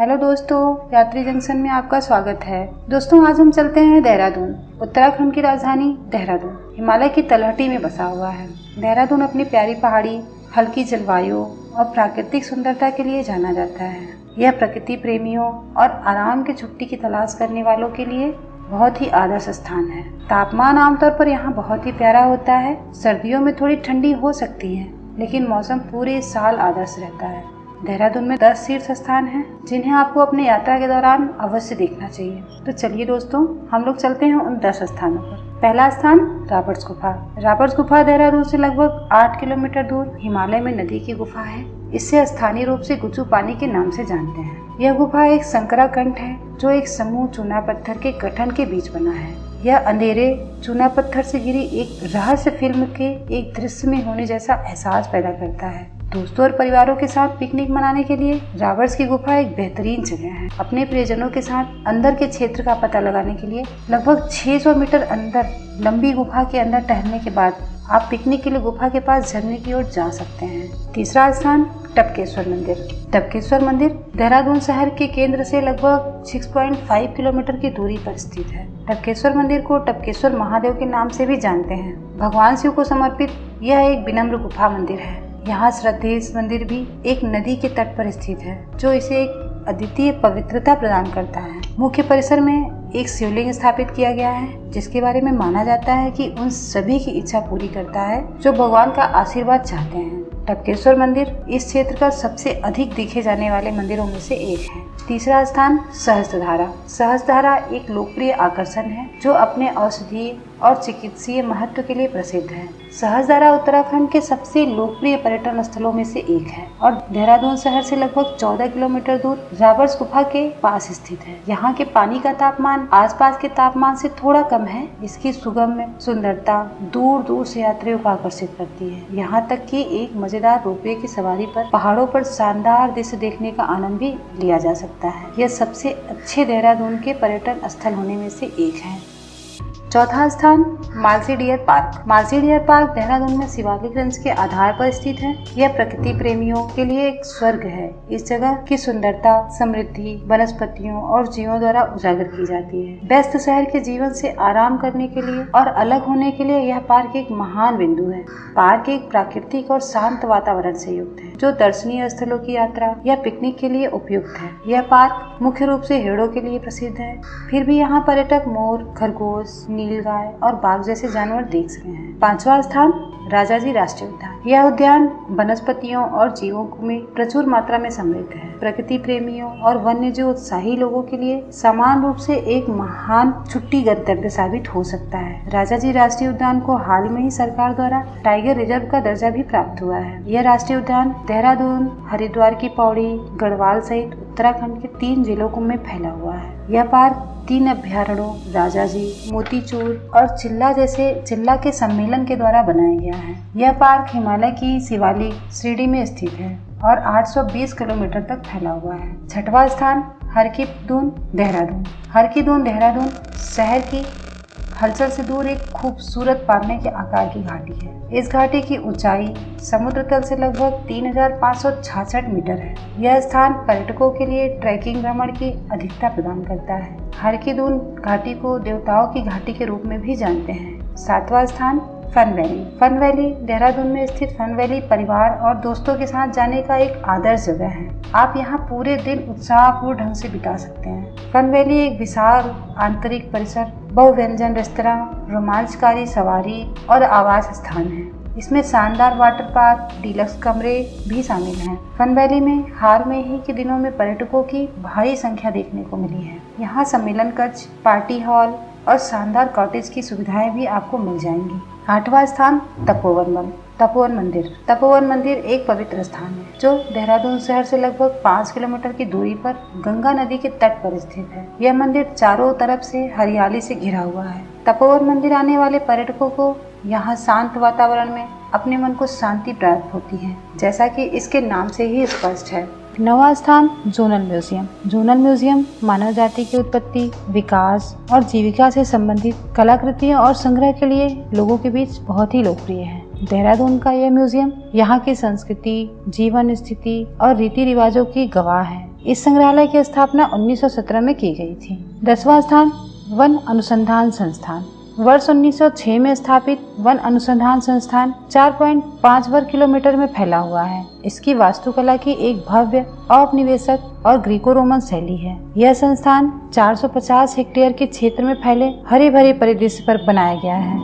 Hello दोस्तों, यात्री junction में आपका स्वागत है। दोस्तों, आज हम चलते हैं देहरादून। उत्तराखंड की राजधानी देहरादून हिमालय की तलहटी में बसा हुआ है। देहरादून अपनी प्यारी पहाड़ी, हल्की जलवायु और प्राकृतिक सुंदरता के लिए जाना जाता है। यह प्रकृति प्रेमियों और आराम की छुट्टी की तलाश करने वालों के लिए बहुत ही आदर्श स्थान है। तापमान आमतौर पर यहाँ बहुत ही प्यारा होता है। सर्दियों में थोड़ी ठंडी हो सकती है, लेकिन मौसम पूरे साल आदर्श रहता है। देहरादून में 10 तीर्थ स्थान हैं, जिन्हें आपको अपनी यात्रा के दौरान अवश्य देखना चाहिए। तो चलिए दोस्तों, हम लोग चलते हैं उन 10 स्थानों पर। पहला स्थान रॉबर्ट्स गुफा। रॉबर्ट्स गुफा देहरादून से लगभग 8 किलोमीटर दूर हिमालय में नदी की गुफा है। इसे स्थानीय रूप से गुच्चू पानी के नाम से जानते हैं। यह गुफा एक संकराकंठ है, जो एक समूह चूना पत्थर के गठन के बीच बना है। यह अंधेरे चूना पत्थर से घिरी एक रहस्य फिल्म के एक दृश्य में होने जैसा एहसास पैदा करता है। दोस्तों और परिवारों के साथ पिकनिक मनाने के लिए रॉबर्ट्स की गुफा एक बेहतरीन जगह है। अपने प्रियजनों के साथ अंदर के क्षेत्र का पता लगाने के लिए लगभग 600 मीटर अंदर लंबी गुफा के अंदर टहलने के बाद आप पिकनिक के लिए गुफा के पास झरने की ओर जा सकते हैं। तीसरा स्थान टपकेश्वर मंदिर। टपकेश्वर मंदिर देहरादून शहर के केंद्र से लगभग 6.5 किलोमीटर की दूरी पर स्थित है। टपकेश्वर मंदिर को टपकेश्वर महादेव के नाम से भी जानते हैं। भगवान शिव को समर्पित यह एक विनम्र गुफा मंदिर है। यहाँ श्रद्धेय इस मंदिर भी एक नदी के तट पर स्थित है, जो इसे एक अद्वितीय पवित्रता प्रदान करता है। मुख्य परिसर में एक शिवलिंग स्थापित किया गया है, जिसके बारे में माना जाता है कि उन सभी की इच्छा पूरी करता है जो भगवान का आशीर्वाद चाहते हैं। टपकेश्वर मंदिर इस क्षेत्र का सबसे अधिक देखे जाने वाले मंदिरों में से एक है। तीसरा स्थान सहस्त्रधारा। सहस्त्रधारा एक लोकप्रिय आकर्षण है, जो अपने औषधीय और चिकित्सीय महत्व के लिए प्रसिद्ध है। सहस्त्रधारा उत्तराखंड के सबसे लोकप्रिय पर्यटन स्थलों में से एक है और देहरादून शहर से लगभग 14 किलोमीटर दूर रॉबर्ट्स गुफा के पास स्थित है। यहाँ के पानी का तापमान आसपास के तापमान से थोड़ा कम है। इसकी सुगम सुंदरता दूर दूर से यात्रियों को आकर्षित करती है। यहाँ तक कि एक मजेदार रोपवे की सवारी पर पहाड़ों पर शानदार दृश्य देखने का आनंद भी लिया जा सकता है। यह सबसे अच्छे देहरादून के पर्यटन स्थल होने में से एक है। चौथा स्थान Malsi deer park. Malsi deer park Dehradun में शिवालिक रेंज के आधार पर स्थित है। यह प्रकृति प्रेमियों के लिए एक स्वर्ग है। इस जगह की सुंदरता, समृद्धि, वनस्पतियों और जीवों द्वारा उजागर की जाती है। व्यस्त शहर के जीवन से आराम करने के लिए और अलग होने के लिए यह पार्क एक महान बिंदु है। पार्क एक प्राकृतिक और शांत वातावरण से युक्त है, जो दर्शनीय स्थलों की यात्रा या पिकनिक के लिए उपयुक्त है। यह पार्क मुख्य रूप से हिरणों के लिए प्रसिद्ध है, फिर भी यहाँ पर्यटक मोर, खरगोश, नीलगाय और बाघ जैसे जानवर देख सकते हैं। पांचवा स्थान राजाजी राष्ट्रीय उद्यान। यह उद्यान वनस्पतियों और जीवों में प्रचुर मात्रा में समृद्ध है। प्रकृति प्रेमियों और वन्यजीव उत्साही लोगों के लिए समान रूप से एक महान छुट्टी गंतव्य साबित हो सकता है। राजाजी राष्ट्रीय उद्यान को हाल में ही सरकार द्वारा टाइगर रिजर्व का दर्जा भी प्राप्त हुआ है। यह राष्ट्रीय उद्यान देहरादून, हरिद्वार की पौड़ी, गढ़वाल सहित उत्तराखंड के 3 जिलों में फैला हुआ है। यह पार्क 3 अभ्यारण्यों राजाजी, मोतीचूर और चिल्ला के सम्मेलन के द्वारा बनाया गया है। यह पार्क हिमालय की शिवालिक श्रेणी में स्थित है और 820 किलोमीटर तक फैला हुआ है। छठवां स्थान हरकी-दून देहरादून। हरकी-दून देहरादून शहर की हलचल से दूर एक खूबसूरत पावने के आकार की घाटी है। इस घाटी की ऊंचाई समुद्र तल से लगभग 3566 मीटर है। यह स्थान पर्यटकों के लिए ट्रैकिंग भ्रमण की अधिकता प्रदान करता है। हरकी-दून घाटी को देवताओं की घाटी के रूप में भी जानते हैं। सातवां स्थान fun valley. Fun valley Dehradun में स्थित फन वैली परिवार और दोस्तों के साथ जाने का एक आदर्श जगह है। आप यहाँ पूरे दिन उत्साहपूर्ण ढंग से बिता सकते हैं। फन वैली एक विशाल आंतरिक परिसर, बहुव्यंजन रेस्तरां, रोमांचकारी सवारी और आवास स्थान है। इसमें शानदार वाटर पार्क, डीलक्स कमरे भी शामिल हैं। फन वैली में हाल में ही के दिनों में पर्यटकों की भारी संख्या देखने को मिली है। यहाँ सम्मेलन कक्ष, पार्टी हॉल और शानदार कॉटेज की सुविधाएं भी आपको मिल जाएंगी। आठवां स्थान तपोवन मंदिर। तपोवन मंदिर एक पवित्र स्थान है, जो देहरादून शहर से लगभग 5 किलोमीटर की दूरी पर गंगा नदी के तट पर स्थित है। यह मंदिर चारों तरफ से हरियाली से घिरा हुआ है। तपोवन मंदिर आने वाले पर्यटकों को यहाँ शांत वातावरण में अपने मन को शांति प्राप्त होती है, जैसा कि इसके नाम से ही स्पष्ट है। 9वां स्थान जोनल म्यूजियम। जोनल म्यूजियम मानव जाति की उत्पत्ति, विकास और जीविका से संबंधित कलाकृतियों और संग्रह के लिए लोगों के बीच बहुत ही लोकप्रिय है। देहरादून का यह म्यूजियम यहाँ की संस्कृति, जीवन स्थिति और रीति रिवाजों की गवाह है। इस संग्रहालय की स्थापना 1917 में की गई थी। 10वां स्थान वन अनुसंधान संस्थान। वर्ष 1906 में स्थापित वन अनुसंधान संस्थान 4.5 वर्ग किलोमीटर में फैला हुआ है। इसकी वास्तुकला की एक भव्य औपनिवेशिक और ग्रीको रोमन शैली है। यह संस्थान 450 हेक्टेयर के क्षेत्र में फैले हरे भरे परिदृश्य पर बनाया गया है।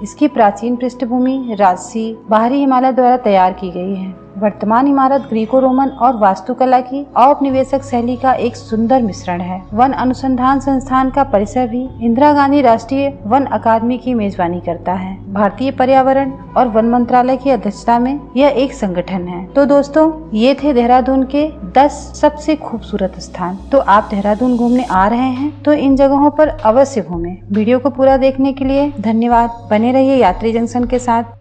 इसकी प्राचीन पृष्ठभूमि राजसी बाहरी हिमालय द्वारा तैयार की गई है। वर्तमान इमारत ग्रीको रोमन और वास्तुकला की औपनिवेशिक शैली का एक सुंदर मिश्रण है। वन अनुसंधान संस्थान का परिसर भी इंदिरा गांधी राष्ट्रीय वन अकादमी की मेजबानी करता है। भारतीय पर्यावरण और वन मंत्रालय की अध्यक्षता में यह एक संगठन है। तो दोस्तों, ये थे देहरादून के 10 सबसे खूबसूरत स्थान। तो आप देहरादून घूमने आ रहे हैं तो इन जगहों पर अवश्य घूमें। वीडियो को पूरा देखने के लिए धन्यवाद। बने रहिए यात्री जंक्शन के साथ।